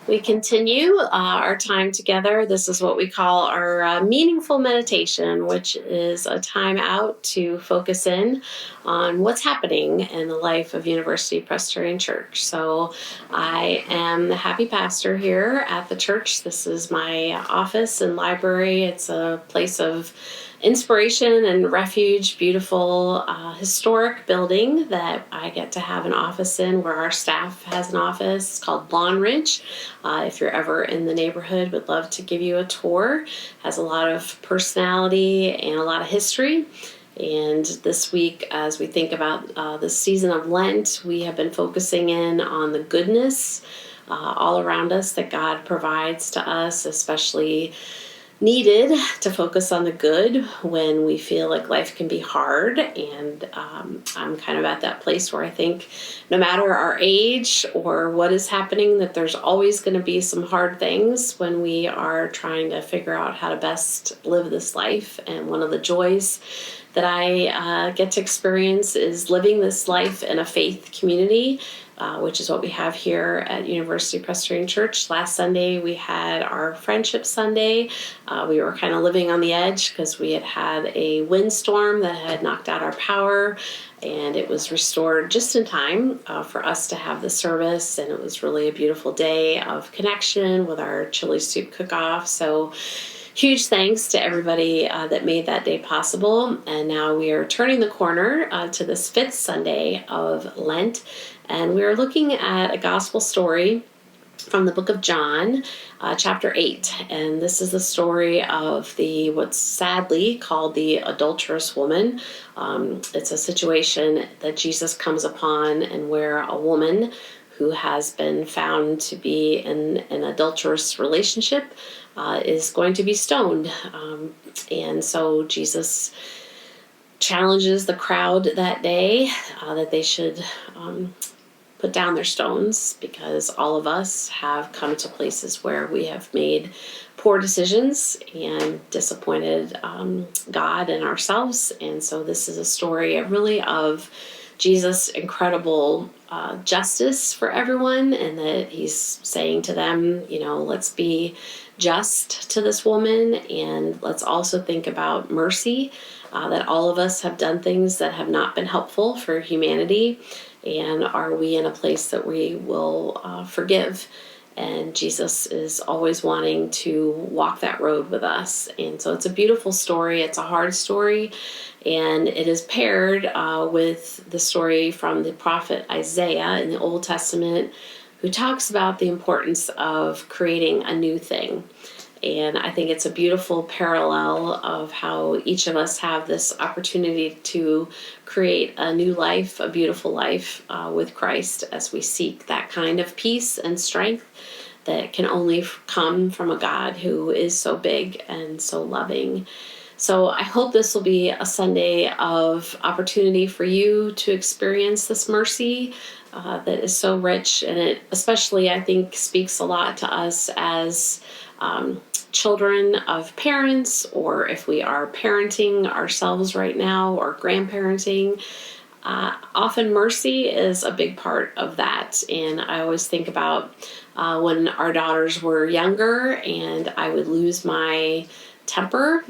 We continue our time together. This is what we call our meaningful meditation, which is a time out to focus in on what's happening in the life of University Presbyterian Church. So, I am the happy pastor here at the church. This is my office and library. It's a place of inspiration and refuge, beautiful historic building that I get to have an office in, where our staff has an office. It's called Lawn Ridge. If you're ever in the neighborhood, would love to give you a tour. Has a lot of personality and a lot of history. And this week, as we think about the season of Lent, we have been focusing in on the goodness all around us that God provides to us, especially needed to focus on the good when we feel like life can be hard. And I'm kind of at that place where I think no matter our age or what is happening, that there's always going to be some hard things when we are trying to figure out how to best live this life. And one of the joys that I get to experience is living this life in a faith community, which is what we have here at University Presbyterian Church. Last Sunday, we had our Friendship Sunday. We were kind of living on the edge because we had a windstorm that had knocked out our power, and it was restored just in time for us to have the service. And it was really a beautiful day of connection with our chili soup cook-off. So huge thanks to everybody that made that day possible. And now we are turning the corner to this fifth Sunday of Lent. And we are looking at a gospel story from the book of John, chapter 8. And this is the story of what's sadly called the adulterous woman. It's a situation that Jesus comes upon, and where a woman who has been found to be in an adulterous relationship is going to be stoned. And so Jesus challenges the crowd that day that they should put down their stones, because all of us have come to places where we have made poor decisions and disappointed God and ourselves. And so this is a story really of Jesus' incredible justice for everyone, and that he's saying to them, let's be just to this woman, and let's also think about mercy, that all of us have done things that have not been helpful for humanity. And are we in a place that we will forgive? And Jesus is always wanting to walk that road with us. And so it's a beautiful story. It's a hard story. And it is paired with the story from the prophet Isaiah in the Old Testament, who talks about the importance of creating a new thing. And I think it's a beautiful parallel of how each of us have this opportunity to create a new life, a beautiful life with Christ, as we seek that kind of peace and strength that can only come from a God who is so big and so loving. So I hope this will be a Sunday of opportunity for you to experience this mercy that is so rich. And it especially, I think, speaks a lot to us as children of parents, or if we are parenting ourselves right now, or grandparenting. Often mercy is a big part of that. And I always think about when our daughters were younger and I would lose my temper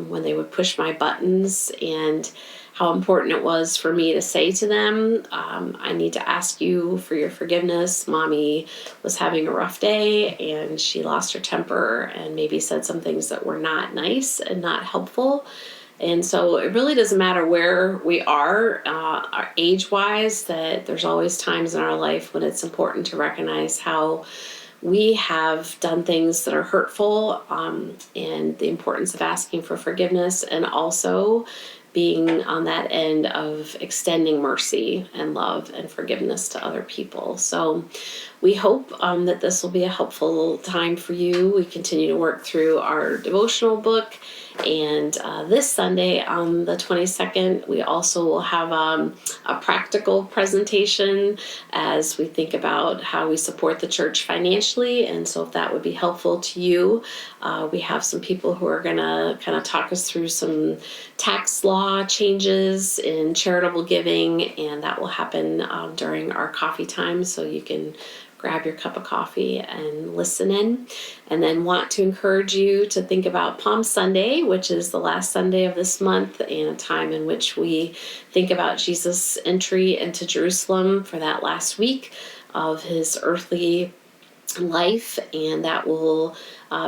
when they would push my buttons, and how important it was for me to say to them, I need to ask you for your forgiveness. Mommy was having a rough day and she lost her temper and maybe said some things that were not nice and not helpful. And so it really doesn't matter where we are age-wise, that there's always times in our life when it's important to recognize how we have done things that are hurtful, and the importance of asking for forgiveness, and also being on that end of extending mercy and love and forgiveness to other people. So we hope that this will be a helpful time for you. We continue to work through our devotional book. And this Sunday on the 22nd, we also will have a practical presentation as we think about how we support the church financially. And so if that would be helpful to you, we have some people who are going to kind of talk us through some tax law changes in charitable giving, and that will happen during our coffee time. So you can grab your cup of coffee and listen in. And then want to encourage you to think about Palm Sunday, which is the last Sunday of this month, and a time in which we think about Jesus' entry into Jerusalem for that last week of his earthly life, and that will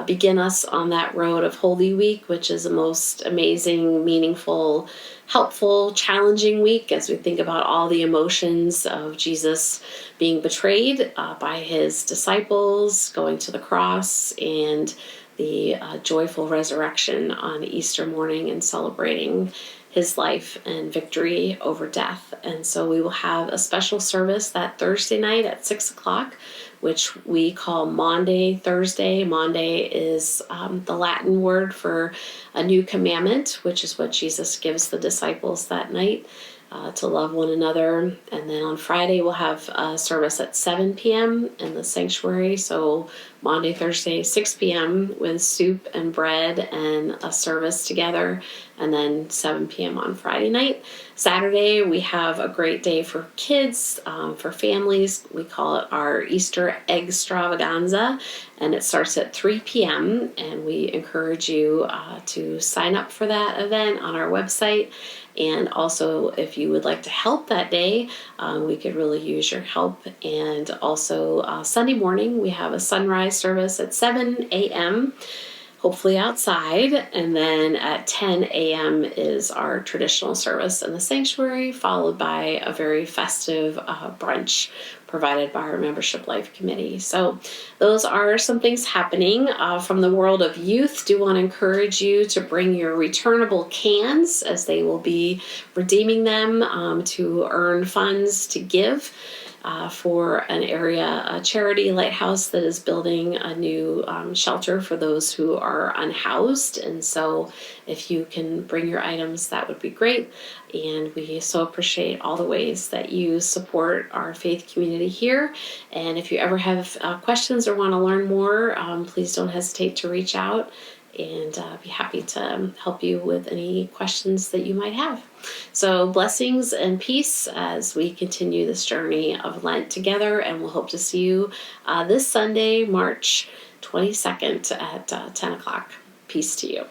begin us on that road of Holy Week, which is a most amazing, meaningful, helpful, challenging week as we think about all the emotions of Jesus being betrayed by his disciples, going to the cross, and the joyful resurrection on Easter morning and celebrating his life and victory over death. And so we will have a special service that Thursday night at 6 o'clock, which we call Maundy Thursday. Maundy is the Latin word for a new commandment, which is what Jesus gives the disciples that night, to love one another. And then on Friday, we'll have a service at 7 p.m. in the sanctuary. So Maundy, Thursday, 6 p.m. with soup and bread and a service together. And then 7 p.m. on Friday night. Saturday, we have a great day for kids, for families. We call it our Easter Egg Extravaganza, and it starts at 3 p.m. And we encourage you to sign up for that event on our website. And also, if you would like to help that day, we could really use your help. And also, Sunday morning, we have a sunrise service at 7 a.m., hopefully outside, and then at 10 a.m. is our traditional service in the sanctuary, followed by a very festive brunch provided by our Membership Life Committee. So those are some things happening from the world of youth. Do want to encourage you to bring your returnable cans, as they will be redeeming them to earn funds to give for an area, a charity Lighthouse that is building a new shelter for those who are unhoused. And so if you can bring your items, that would be great. And we so appreciate all the ways that you support our faith community here. And if you ever have questions or want to learn more, please don't hesitate to reach out, and be happy to help you with any questions that you might have. So blessings and peace as we continue this journey of Lent together, and we'll hope to see you this Sunday, March 22nd at 10 o'clock. Peace to you.